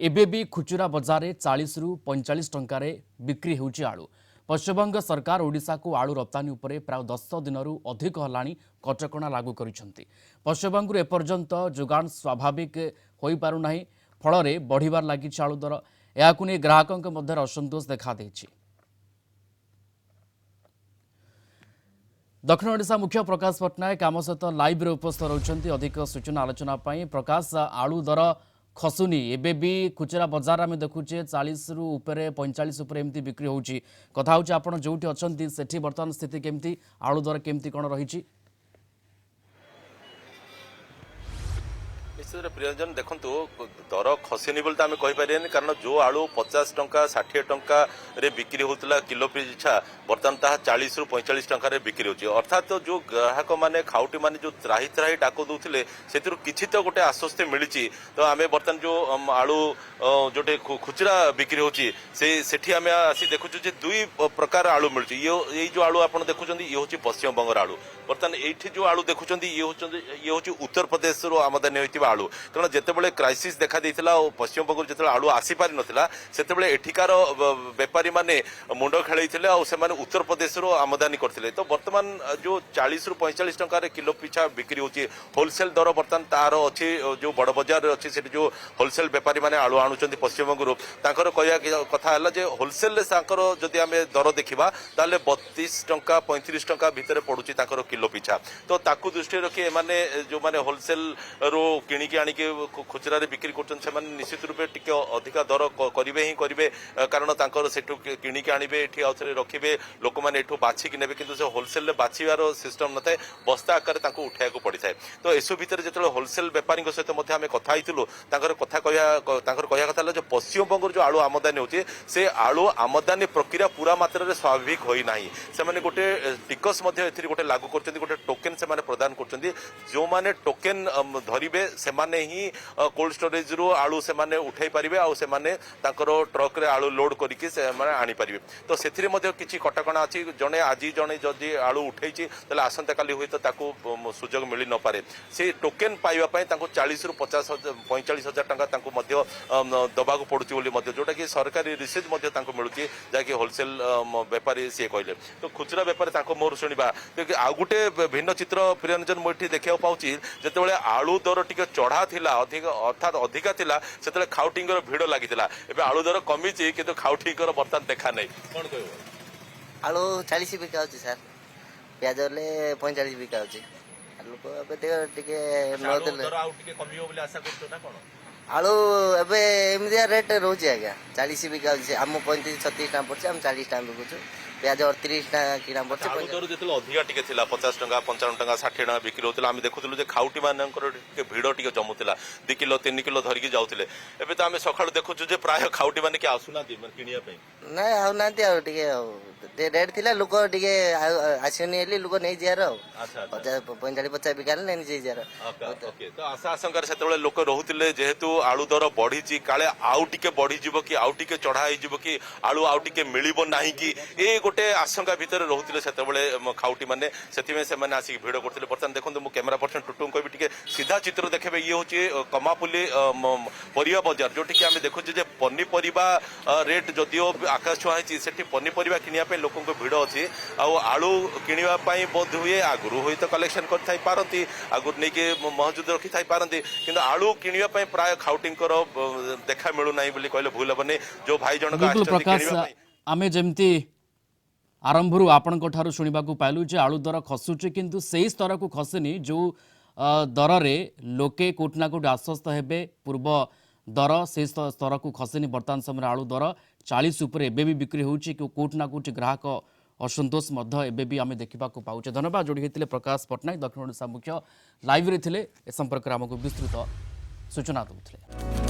एबे भी खुचुरा बजार में 40 रु 45 टंकार बिक्री होउछि आलू। पश्चिमबंग सरकार ओडिशा को आलू रप्तानी उपरे प्राय 10 दिन अधिक हलाणी कटकणा लागू करिसेंति। पश्चिमबंग एपर्यंत जोगान स्वाभाविक होई पारु नाही, फल बढ़िबार लागि आलू दर याकु नै ग्राहकक मध्य असंतोष देखा देछि। दक्षिण ओडिशा मुख्य प्रकाश पट्टनायक आम सहित लाइव उपस्थित रहउछन्ति। अधिक सूचना आलोचना पई प्रकाश, आलू दर खसुनी एबे भी खुचरा बजार में देखुचे 40 रु उपरे 45 उपरे एमती बिक्री होउची। कथा होउची आपण जोठी अछंती सेठी वर्तमान स्थिति केमती, आलू दर केमती कोन रहिची? निश्चित प्रियंजन देखु दर खसनी बोलते आम कहीपर कारण जो आलू 50 टंका 60 टंका बिक्री होता किलो पिछा बर्तमान ताहा 40 रु 45 टंका बिक्री होची। अर्थात तो जो ग्राहक माने खाउटी माने जो त्राही त्राही डाक दौले से किसी तो गोटे आश्वस्ति मिली। तो आम बर्तमान जो आलू जोटे खुचरा बिक्री होची से आम आसी देखु दुई प्रकार आलू मिलूँ। ये जो आलू आप देखुं ये हूँ पश्चिम बंगर आलू। बर्तमान ये जो आलू देखुं ये हूँ उत्तर प्रदेश आमदानी होता आलू। कारण जितेबाला क्राइसिस देखा देता पश्चिम बंग जो आलू आसी पारि नाला से एठिकार बेपारी माने मुंड खेल उत्तर प्रदेश आमदानी करते। तो बर्तमान जो 40 रु 45 टंकार किलो पिछा बिक्री होची होलसेल दर बर्तमान तार अच्छी जो बड़ बजार अच्छी से जो होलसेल बेपारी माने आलू आणुचंती पश्चिम बंगरू तांकर कहया कथा है जे होलसेल जदि आम दर देखा ताले 32 टंका 35 टंका भितर पड़ुची तांकर किलो पिछा। तो ताकू दृष्टि रखी एमाने जो माने होलसेल रो किणिकी आनिके खुचरा बिक्री कर निश्चित रूपे टिके अधिका दर करेंगे ही करेंगे कारण तांकर सेठू किणिकी आनिबे एठी आउथरे रखिबे लोक माने एठू बाछिकी नेबे किंतु से होलसेल रे बाछिबार सिस्टम नथाय बस्ता आकार तांको उठाइको पड़िथाय। तो एसु भितर जेतले होलसेल व्यापारी सहित मध्य आमे कथा आइतलु तांकर कथा कहया कथा जो पश्चिम बंग जो आलू आमदानी होची से आलू आमदानी प्रक्रिया पूरा मात्रा रे स्वाभाविक होई नाही। से माने गोटे टिकस मध्य एथि गोटे लागू करचंदी गोटे टोकेन से माने प्रदान करचंदी। जो माने टोकेन धरिबे से माने ही कोल्ड स्टोरेज रु आलू से माने उठाई पारिबे आ से माने तांकर ट्रक रे आलू लोड करिके से माने आनी पारिबे। तो सेथिरे मध्य किछि कटकणा अछि। जणे आजि जणे जदि आलू उठैछि तले आसंता काली होय तो ताकू सुजोग मिलि न पारे। से टोकेन पाइबा पय तांको 40 रु 50 45 हजार टंका तांको मध्य दबागु पडुछि बोली मध्य जोटा कि सरकारी रिसीज मध्य तांको मिलुछि जाकि होलसेल व्यापारी से कहले। तो खुचरा व्यापारी तांको मोर सुनिबा कि आ गुटे भिन्न चित्र प्रियंजन मोठी देखिया पाउछि जेतेबेले आलू दर टिके चढ़ा थिला अधिक अर्थात अधिका थिला सेतेबेले खाउटिंगर भिड़ लागिथिला। एबे आलू दर कमिछि किंतु खाउटिंगर बर्तमान देखा नै। कोन कहबो? आलू 40 बिका होछि सर, प्याज ले 45 बिका होछि। आलू को एबे टिके न देले दर आउ टिके कमियो बोली आशा करतो ना कोन? आलू एबे एमिदिया रेट रहउछि आज्ञा 40 बिका होछि। हम 35 36 टाइम पड़छि, हम 40 टाइम बिकुछु। प्याज 38 टा किना पड़छि। आलू दर जेतले अधिका टिके थिला 50 टंका 55 टंका 60 टंका बिक्री होतला आमे देखुतलु जे खाउटी मानकर टिके भिड़ टिके जमुतला 2 किलो 3 किलो धरिकी जाउतले। एबे तो आमे सखाळु देखुछु जे प्राय खाउटी माने के आसुना दि मन किनिया पे नै आउ नांती आ टिके रेट थिला लोक टिके आसिनी एली लोक नै जियार। अच्छा 50 45 बिकाले नै जे जियार। ओके तो आशा आशंकार सेतबेले लोक रहुतिले जेहेतु आलू दर बढ़ीची काले आउ टिके बढ़ी जिवो कि आउ टिके चढ़ा होई जिवो कि आलू आउ टिके मिलिबो नाही कि ए गोटे आशंका भितर रहुतिले सेतबेले खाउटी माने सेतिमे से माने आसी भिड करथिले। बर्तमान देखंतु मु कैमरा पर्सन टुटुम कहबी टिके सीधा चित्र देखेबे ये होची कमापुली परिया बाजार जोटी कि आमे देखु जे पन्नी परिबा रेट जदियो आकाश छुआ है सेठी पन्नी परिबा किनिया पे लोकन को भिड अछि। आ आलू किनिबा पई बोध हुए आगुरु होई तो कलेक्शन कर थाई पारंती आगुर नै के महजूद रखि थाई पारंती किंतु आलू किनिबा पई प्राय खाउटिंग कर देखा मिलु नाही बोली कहले भूल हबनी। जो भाई जन का आछथि किनिबा पई आमे जेमती आरंभरू आपणको ठारू शुणिबाकू पाइलु जे आलू दर खसुचे किंतु सेही स्तर को खसेनी जो दर रे लोके कोटना कोट आश्वस्त हेबे पूर्व दर से स्तर को खसेनी। वर्तमान समय आलू दर 40 ऊपर एबे भी बिक्री होउची कि कोटना कोट ग्राहक असंतोष मध्य एबे भी आमे देखिबाकू पाउचे। धन्यवाद जोड़ी हेतिले प्रकाश पट्टनायक दक्षिण ओडिशा मुख्य लाइव रे थिले ए संपर्क रे हमकु विस्तृत सूचना दउथिले।